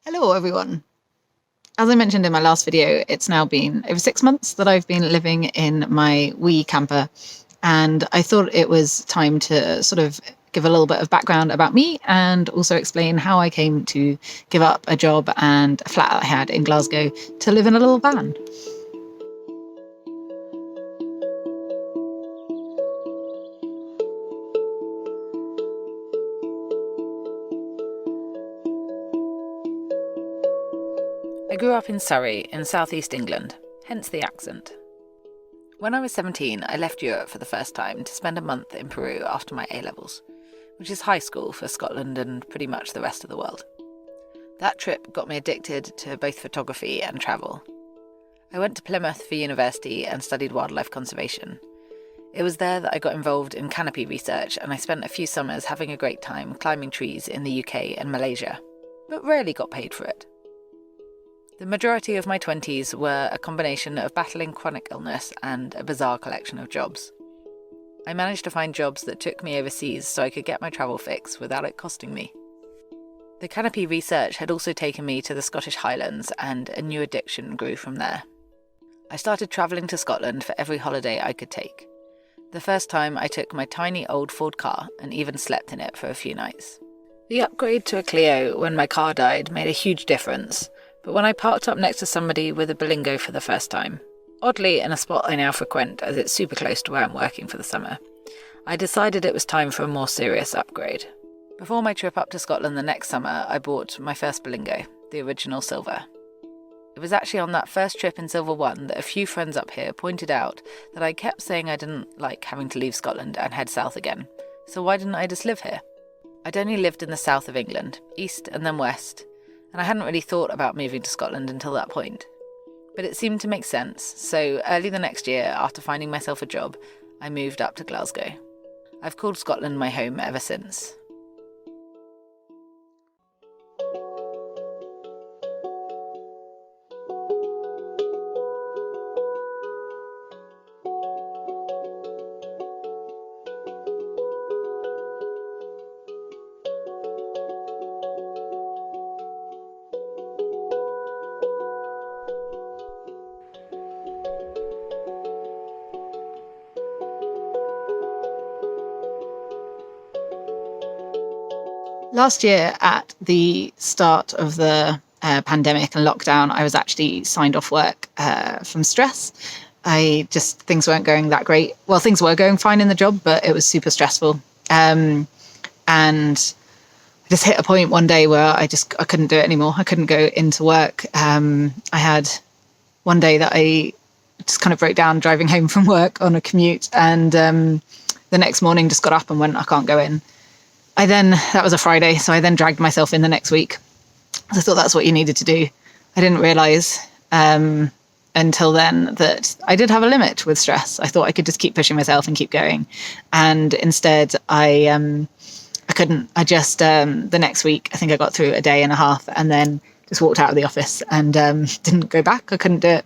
Hello, everyone. As I mentioned in my last video, it's now been over 6 months that I've been living in my wee camper, and I thought it was time to sort of give a little bit of background about me and also explain how I came to give up a job and a flat I had in Glasgow to live in a little van. I grew up in Surrey in southeast England, hence the accent. When I was 17, I left Europe for the first time to spend a month in Peru after my A-levels, which is high school for Scotland and pretty much the rest of the world. That trip got me addicted to both photography and travel. I went to Plymouth for university and studied wildlife conservation. It was there that I got involved in canopy research, and I spent a few summers having a great time climbing trees in the UK and Malaysia, but rarely got paid for it. The majority of my 20s were a combination of battling chronic illness and a bizarre collection of jobs. I managed to find jobs that took me overseas so I could get my travel fix without it costing me. The canopy research had also taken me to the Scottish Highlands, and a new addiction grew from there. I started travelling to Scotland for every holiday I could take. The first time I took my tiny old Ford car and even slept in it for a few nights. The upgrade to a Clio when my car died made a huge difference. But when I parked up next to somebody with a Berlingo for the first time, oddly in a spot I now frequent as it's super close to where I'm working for the summer, I decided it was time for a more serious upgrade. Before my trip up to Scotland the next summer, I bought my first Berlingo, the original silver. It was actually on that first trip in Silver One that a few friends up here pointed out that I kept saying I didn't like having to leave Scotland and head south again, so why didn't I just live here? I'd only lived in the south of England, east and then west, and I hadn't really thought about moving to Scotland until that point. But it seemed to make sense, so early the next year, after finding myself a job, I moved up to Glasgow. I've called Scotland my home ever since. Last year, at the start of the pandemic and lockdown, I was actually signed off work from stress. Things weren't going that great. Well, things were going fine in the job, but it was super stressful. And I just hit a point one day where I couldn't do it anymore. I couldn't go into work. I had one day that I just kind of broke down driving home from work on a commute, and the next morning just got up and went, I can't go in. That was a Friday, so I then dragged myself in the next week. I thought that's what you needed to do. I didn't realise until then that I did have a limit with stress. I thought I could just keep pushing myself and keep going. And instead, I couldn't. The next week, I think I got through a day and a half and then just walked out of the office and didn't go back. I couldn't do it.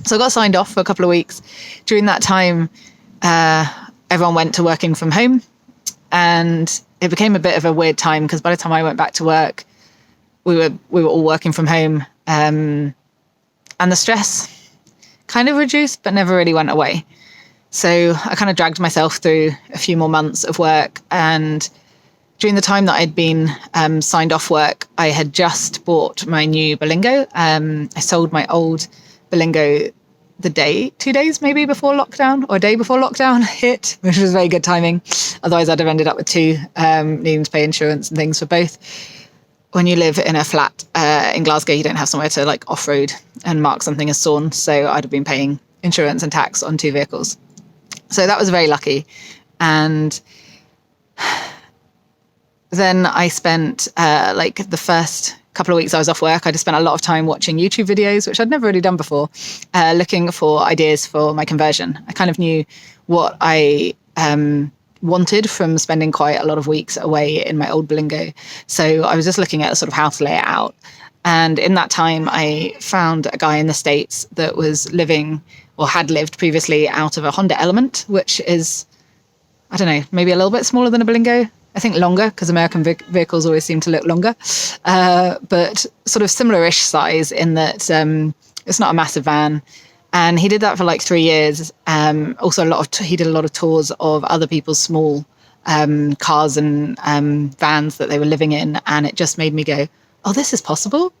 So I got signed off for a couple of weeks. During that time, everyone went to working from home. And it became a bit of a weird time because by the time I went back to work, we were all working from home, and the stress kind of reduced, but never really went away. So I kind of dragged myself through a few more months of work. And during the time that I'd been signed off work, I had just bought my new Berlingo. I sold my old Berlingo 2 days maybe before lockdown, or a day before lockdown hit, which was very good timing. Otherwise I'd have ended up with two, needing to pay insurance and things for both. When you live in a flat in Glasgow, you don't have somewhere to like off-road and mark something as sawn, so I'd have been paying insurance and tax on two vehicles. So that was very lucky. And then I spent the first couple of weeks I was off work, I just spent a lot of time watching YouTube videos, which I'd never really done before, looking for ideas for my conversion. I kind of knew what I wanted from spending quite a lot of weeks away in my old Berlingo. So I was just looking at sort of how to lay it out. And in that time, I found a guy in the States that was living or had lived previously out of a Honda Element, which is, I don't know, maybe a little bit smaller than a Berlingo. I think longer, because American vehicles always seem to look longer, but sort of similar-ish size in that it's not a massive van. And he did that for like 3 years. Also, he did a lot of tours of other people's small cars and vans that they were living in. And it just made me go, oh, this is possible.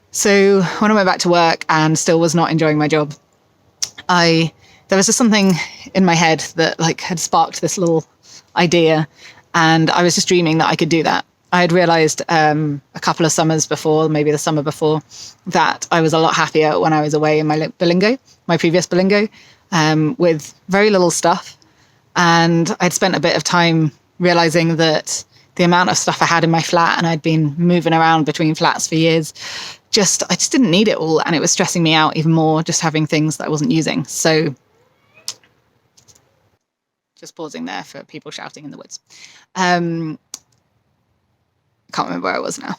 So when I went back to work and still was not enjoying my job, there was just something in my head that like had sparked this little idea. And I was just dreaming that I could do that. I had realized a couple of summers before, maybe the summer before, that I was a lot happier when I was away in my previous Bilingo, with very little stuff. And I'd spent a bit of time realizing that the amount of stuff I had in my flat, and I'd been moving around between flats for years, I just didn't need it all. And it was stressing me out even more, just having things that I wasn't using. So just pausing there for people shouting in the woods. Can't remember where I was now.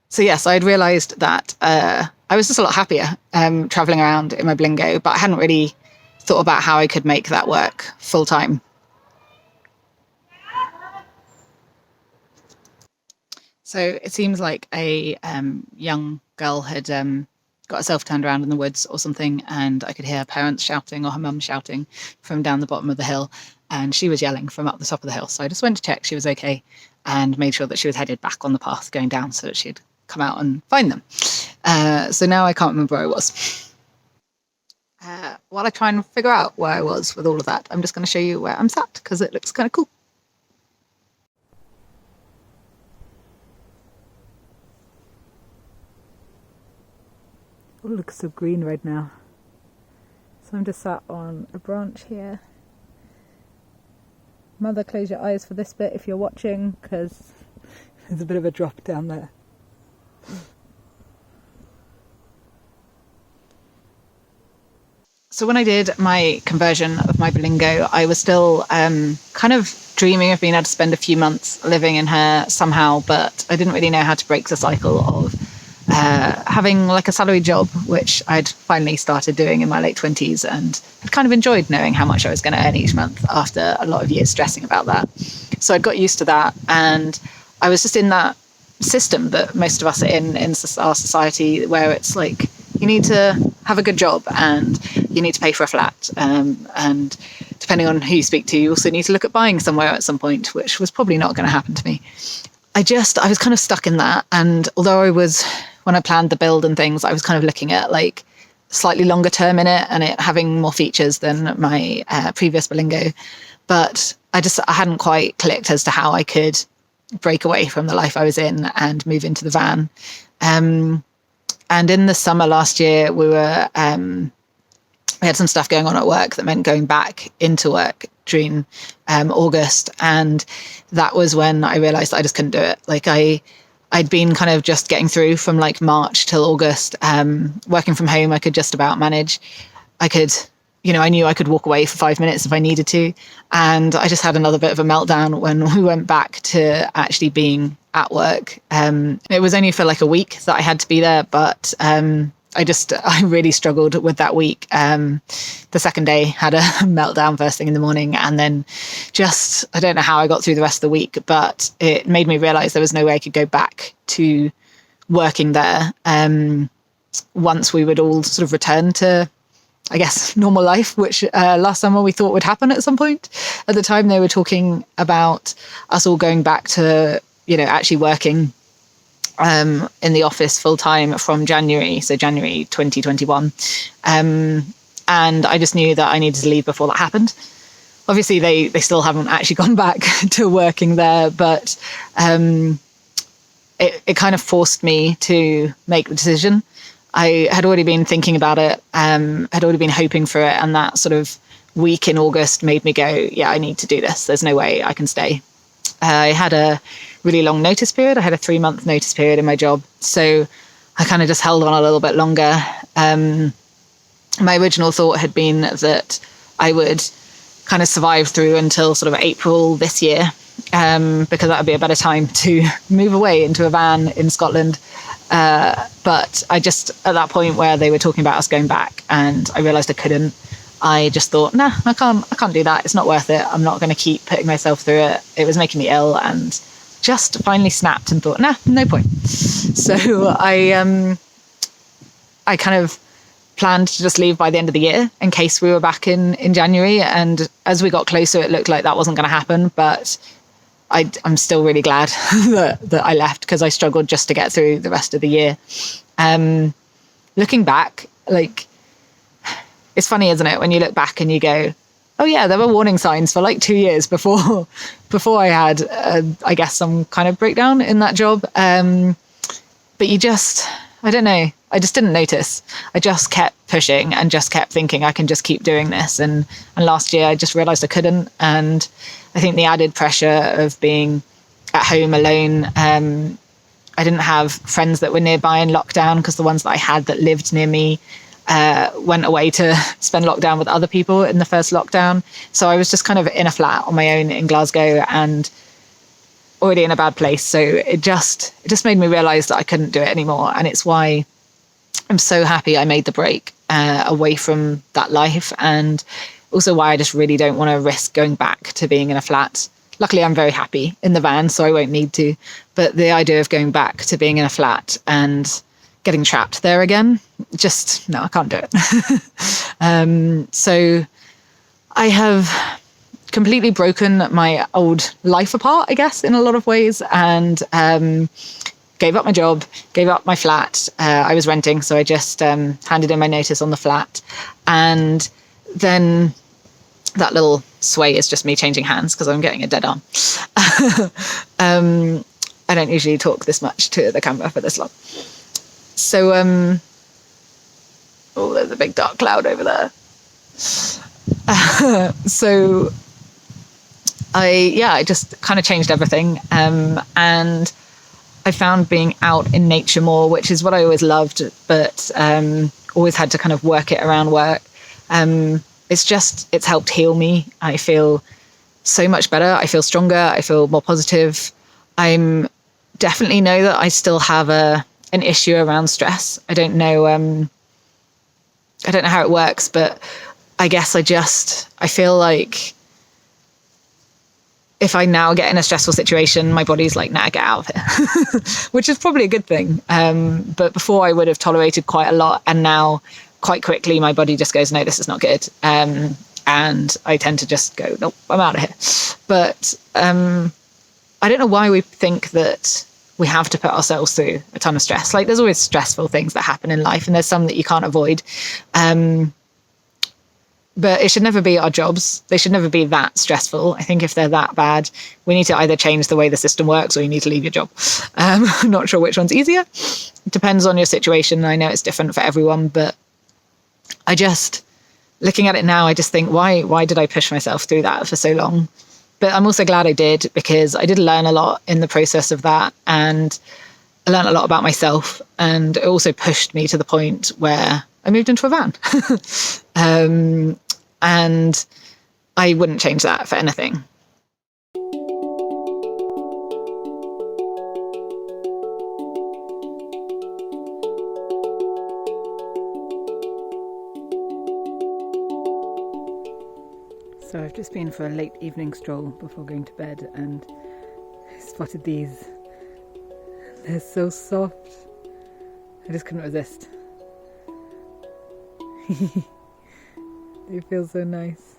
So yes, I'd realized that I was just a lot happier traveling around in my Bilingo, but I hadn't really thought about how I could make that work full time. So it seems like a young girl had got herself turned around in the woods or something, and I could hear her parents shouting or her mum shouting from down the bottom of the hill, and she was yelling from up the top of the hill. So I just went to check she was okay and made sure that she was headed back on the path going down so that she'd come out and find them. So now I can't remember where I was. While I try and figure out where I was with all of that, I'm just going to show you where I'm sat because it looks kind of cool. It looks so green right now. So I'm just sat on a branch here. Mother, close your eyes for this bit if you're watching, because there's a bit of a drop down there. So when I did my conversion of my Bilingo, I was still kind of dreaming of being able to spend a few months living in her somehow, but I didn't really know how to break the cycle of having like a salary job, which I'd finally started doing in my late 20s, and had kind of enjoyed knowing how much I was going to earn each month after a lot of years stressing about that. So I'd got used to that, and I was just in that system that most of us are in our society, where it's like you need to have a good job and you need to pay for a flat, and depending on who you speak to, you also need to look at buying somewhere at some point, which was probably not going to happen to me. I was kind of stuck in that, and although when I planned the build and things, I was kind of looking at like slightly longer term in it and it having more features than my previous Bilingo. But I hadn't quite clicked as to how I could break away from the life I was in and move into the van. And in the summer last year, we had some stuff going on at work that meant going back into work during August. And that was when I realized that I just couldn't do it. Like I'd been kind of just getting through from like March till August, working from home. I could just about manage. I knew I could walk away for 5 minutes if I needed to. And I just had another bit of a meltdown when we went back to actually being at work. It was only for like a week that I had to be there, but I really struggled with that week. The second day had a meltdown first thing in the morning, and then I don't know how I got through the rest of the week, but it made me realize there was no way I could go back to working there once we would all sort of return to, I guess, normal life, which last summer we thought would happen at some point. At the time, they were talking about us all going back to, actually working in the office full time from January 2021. And I just knew that I needed to leave before that happened. Obviously, they still haven't actually gone back to working there, but it kind of forced me to make the decision. I had already been thinking about it, had already been hoping for it, and that sort of week in August made me go, yeah, I need to do this. There's no way I can stay. I had a really long notice period. I had a 3-month notice period in my job. So I kind of just held on a little bit longer. My original thought had been that I would kind of survive through until sort of April this year, because that would be a better time to move away into a van in Scotland. But I just, at that point where they were talking about us going back and I realized I couldn't, I just thought, nah, I can't do that. It's not worth it. I'm not going to keep putting myself through it. It was making me ill, and just finally snapped and thought, nah, no point. So I kind of planned to just leave by the end of the year in case we were back in January. And as we got closer, it looked like that wasn't going to happen. But I'm still really glad that I left, because I struggled just to get through the rest of the year. Looking back, like, it's funny, isn't it, when you look back and you go, oh yeah, there were warning signs for like 2 years before I had, I guess, some kind of breakdown in that job. But you just, I don't know, I just didn't notice. I just kept pushing and just kept thinking I can just keep doing this. And last year I just realized I couldn't. And I think the added pressure of being at home alone, I didn't have friends that were nearby in lockdown, because the ones that I had that lived near me went away to spend lockdown with other people in the first lockdown. So I was just kind of in a flat on my own in Glasgow and already in a bad place. So it just made me realize that I couldn't do it anymore. And it's why I'm so happy I made the break away from that life, and also why I just really don't want to risk going back to being in a flat. Luckily, I'm very happy in the van, so I won't need to. But the idea of going back to being in a flat and getting trapped there again, just, no, I can't do it. So I have completely broken my old life apart, I guess, in a lot of ways, and gave up my job, gave up my flat. I was renting, so I just handed in my notice on the flat. And then that little sway is just me changing hands because I'm getting a dead arm. I don't usually talk this much to the camera for this long. So, oh, there's a big dark cloud over there. So I just kind of changed everything. And I found being out in nature more, which is what I always loved, but always had to kind of work it around work. It's helped heal me. I feel so much better. I feel stronger. I feel more positive. I'm definitely know that I still have an issue around stress. I don't know how it works, but I guess I feel like if I now get in a stressful situation, my body's like, nah, get out of here, which is probably a good thing. But before I would have tolerated quite a lot, and now quite quickly my body just goes, no, this is not good. And I tend to just go, nope, I'm out of here. But I don't know why we think that we have to put ourselves through a ton of stress. Like, there's always stressful things that happen in life, and there's some that you can't avoid. But it should never be our jobs. They should never be that stressful. I think if they're that bad, we need to either change the way the system works, or you need to leave your job. I'm not sure which one's easier. It depends on your situation. I know it's different for everyone, but looking at it now, I just think, why did I push myself through that for so long? But I'm also glad I did, because I did learn a lot in the process of that, and I learned a lot about myself, and it also pushed me to the point where I moved into a van. And I wouldn't change that for anything. So I've just been for a late evening stroll before going to bed, and I spotted these. They're so soft. I just couldn't resist. They feel so nice.